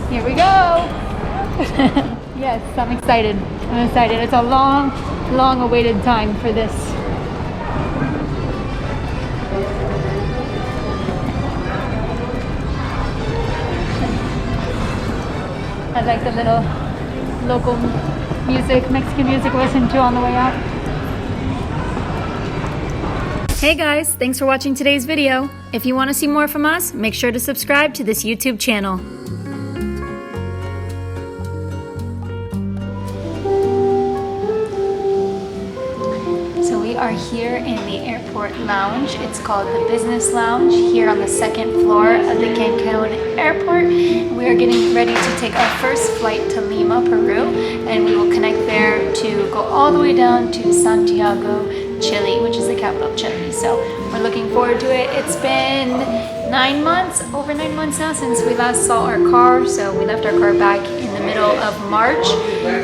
Here we go. Yes, I'm excited. I'm excited. It's a long awaited time for this. I like the little local music, Mexican music I listened to on the way out. Hey guys, thanks for watching today's video. If you want to see more from us, make sure to subscribe to this YouTube channel. So we are here in the airport lounge. It's called the Business Lounge here on the second floor of the Cancun airport. We are getting ready to take our first flight to Lima, Peru, and we will connect there to go all the way down to Santiago, Chile, which is the capital of Chile. So we're looking forward to it. It's been over 9 months now since we last saw our car. So we left our car back in the middle of March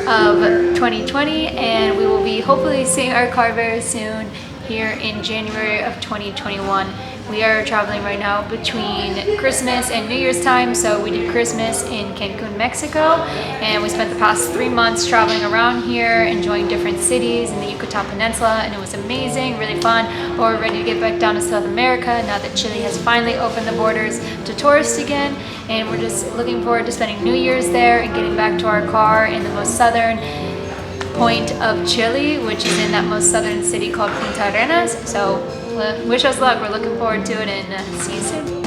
of 2020, and we will be hopefully seeing our car very soon here in January of 2021. We are traveling right now between Christmas and New Year's time. So we did Christmas in Cancun, Mexico, and we spent the past 3 months traveling around here, enjoying different cities in the Yucatan Peninsula, and it was amazing, really fun. But we're ready to get back down to South America now that Chile has finally opened the borders to tourists again, and we're just looking forward to spending New Year's there and getting back to our car in the most southern point of Chile, which is in that most southern city called Punta Arenas. So wish us luck. We're looking forward to it, and see you soon.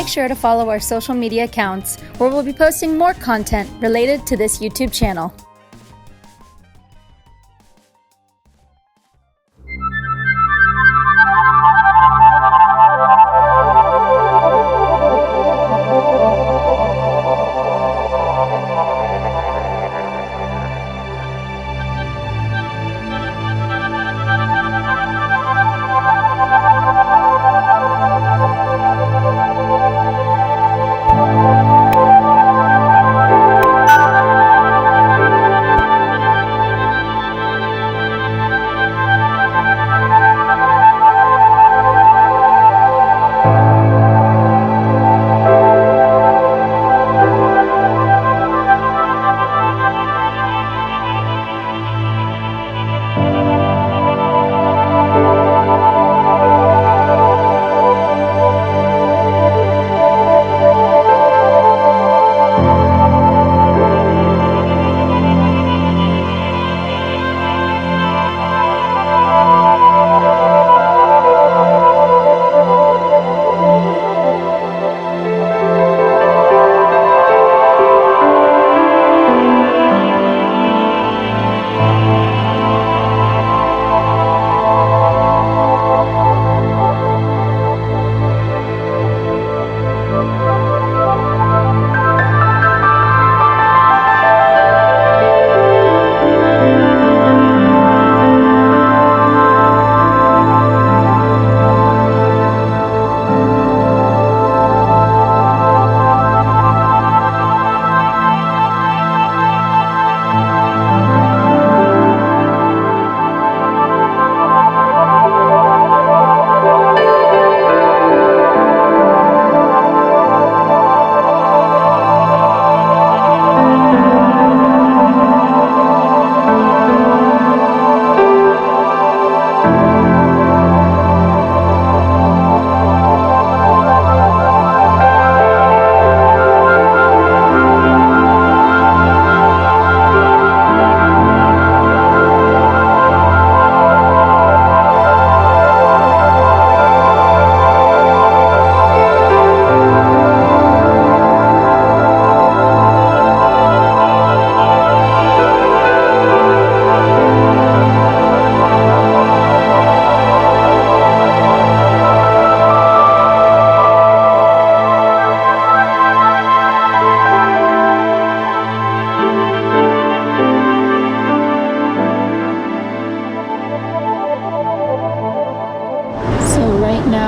Sure to follow our social media accounts, where we'll be posting more content related to this YouTube channel.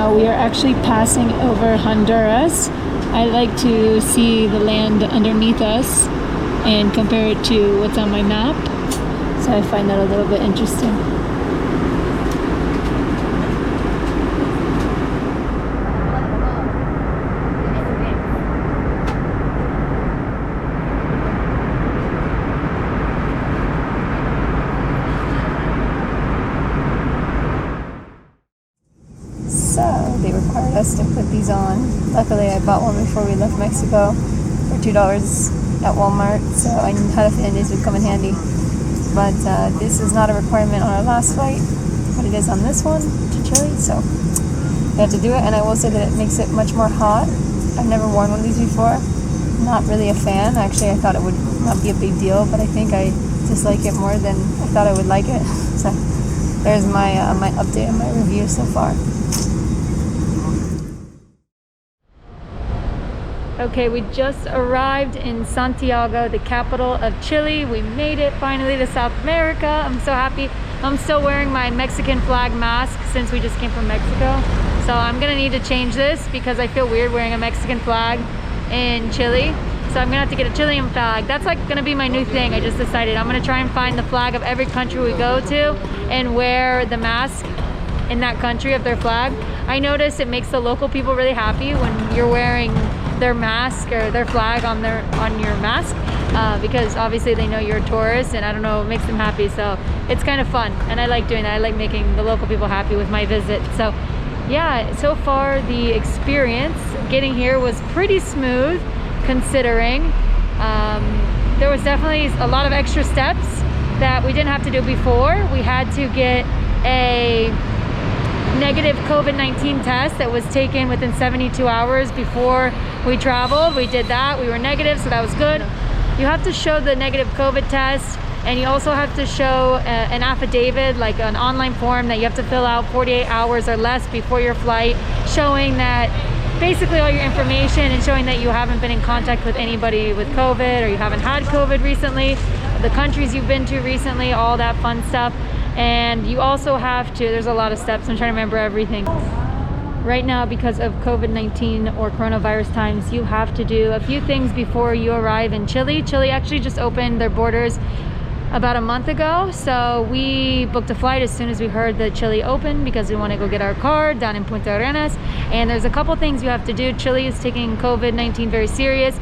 now we are actually passing over Honduras. I like to see the land underneath us and compare it to what's on my map. So I find that a little bit interesting. So they required us to put these on. Luckily I bought one before we left Mexico for $2 at Walmart, so I had a feeling these would come in handy. But this is not a requirement on our last flight, but it is on this one to Chile, so we have to do it. And I will say that it makes it much more hot. I've never worn one of these before. Not really a fan. Actually, I thought it would not be a big deal, but I think I dislike it more than I thought I would like it. So there's my my update and my review so far. Okay, we just arrived in Santiago, the capital of Chile. We made it finally to South America. I'm so happy. I'm still wearing my Mexican flag mask since we just came from Mexico. So I'm gonna need to change this because I feel weird wearing a Mexican flag in Chile. So I'm gonna have to get a Chilean flag. That's like gonna be my new thing. I just decided I'm gonna try and find the flag of every country we go to and wear the mask in that country of their flag. I notice it makes the local people really happy when you're wearing their mask or their flag on your mask, because obviously they know you're a tourist, and I don't know, it makes them happy. So it's kind of fun, and I like doing that. I like making the local people happy with my visit. So yeah, so far the experience getting here was pretty smooth, considering there was definitely a lot of extra steps that we didn't have to do before. We had to get a negative COVID-19 test that was taken within 72 hours before we traveled. We did that. We were negative, so that was good. You have to show the negative COVID test, and you also have to show an affidavit, like an online form that you have to fill out 48 hours or less before your flight, showing that basically all your information and showing that you haven't been in contact with anybody with COVID, or you haven't had COVID recently, the countries you've been to recently, all that fun stuff. And you also have to, there's a lot of steps, I'm trying to remember everything. Right now, because of COVID-19 or coronavirus times, you have to do a few things before you arrive in Chile. Chile actually just opened their borders about a month ago, so we booked a flight as soon as we heard that Chile opened because we want to go get our car down in Punta Arenas. And there's a couple things you have to do. Chile is taking COVID-19 very serious,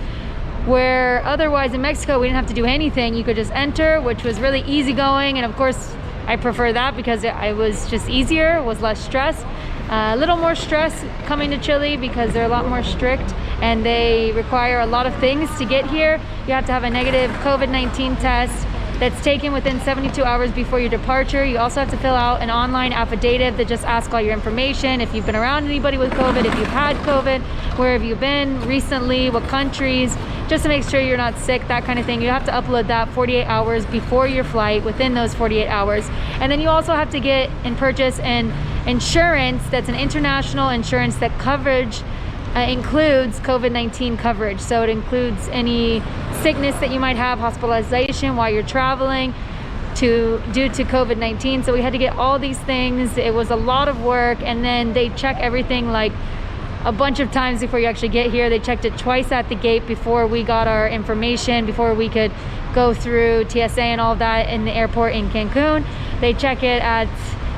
where otherwise in Mexico we didn't have to do anything. You could just enter, which was really easygoing, and of course I prefer that because it was just easier, it was less stress. A little more stress coming to Chile because they're a lot more strict and they require a lot of things to get here. You have to have a negative COVID-19 test that's taken within 72 hours before your departure. You also have to fill out an online affidavit that just asks all your information. If you've been around anybody with COVID, if you've had COVID, where have you been recently, what countries, just to make sure you're not sick, that kind of thing. You have to upload that 48 hours before your flight, within those 48 hours. And then you also have to get and purchase an insurance that's an international insurance that coverage includes COVID-19 coverage. So it includes any sickness that you might have, hospitalization while you're traveling due to COVID-19. So we had to get all these things. It was a lot of work, and then they check everything like a bunch of times before you actually get here. They checked it twice at the gate before we got our information, before we could go through TSA and all of that in the airport in Cancun. They check it at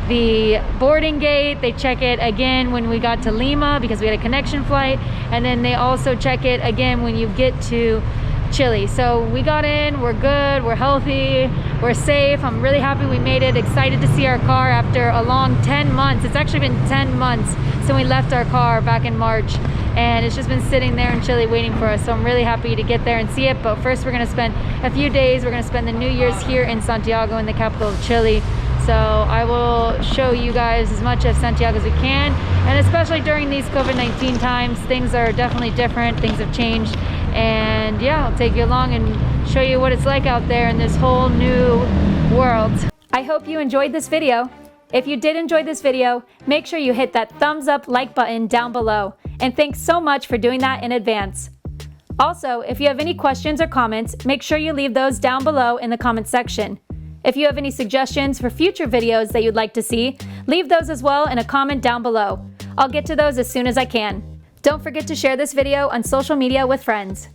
the boarding gate. They check it again when we got to Lima because we had a connection flight, and then they also check it again when you get to Chile. So we got in, we're good, we're healthy, we're safe. I'm really happy we made it. Excited to see our car after a long 10 months. It's actually been 10 months since we left our car back in March, and it's just been sitting there in Chile waiting for us. So I'm really happy to get there and see it. But first we're gonna spend a few days. We're gonna spend the New Year's here in Santiago, in the capital of Chile. So I will show you guys as much of Santiago as we can, and especially during these COVID-19 times, things are definitely different, things have changed, and yeah, I'll take you along and show you what it's like out there in this whole new world. I hope you enjoyed this video. If you did enjoy this video, make sure you hit that thumbs up like button down below, and thanks so much for doing that in advance. Also, if you have any questions or comments, make sure you leave those down below in the comments section. If you have any suggestions for future videos that you'd like to see, leave those as well in a comment down below. I'll get to those as soon as I can. Don't forget to share this video on social media with friends.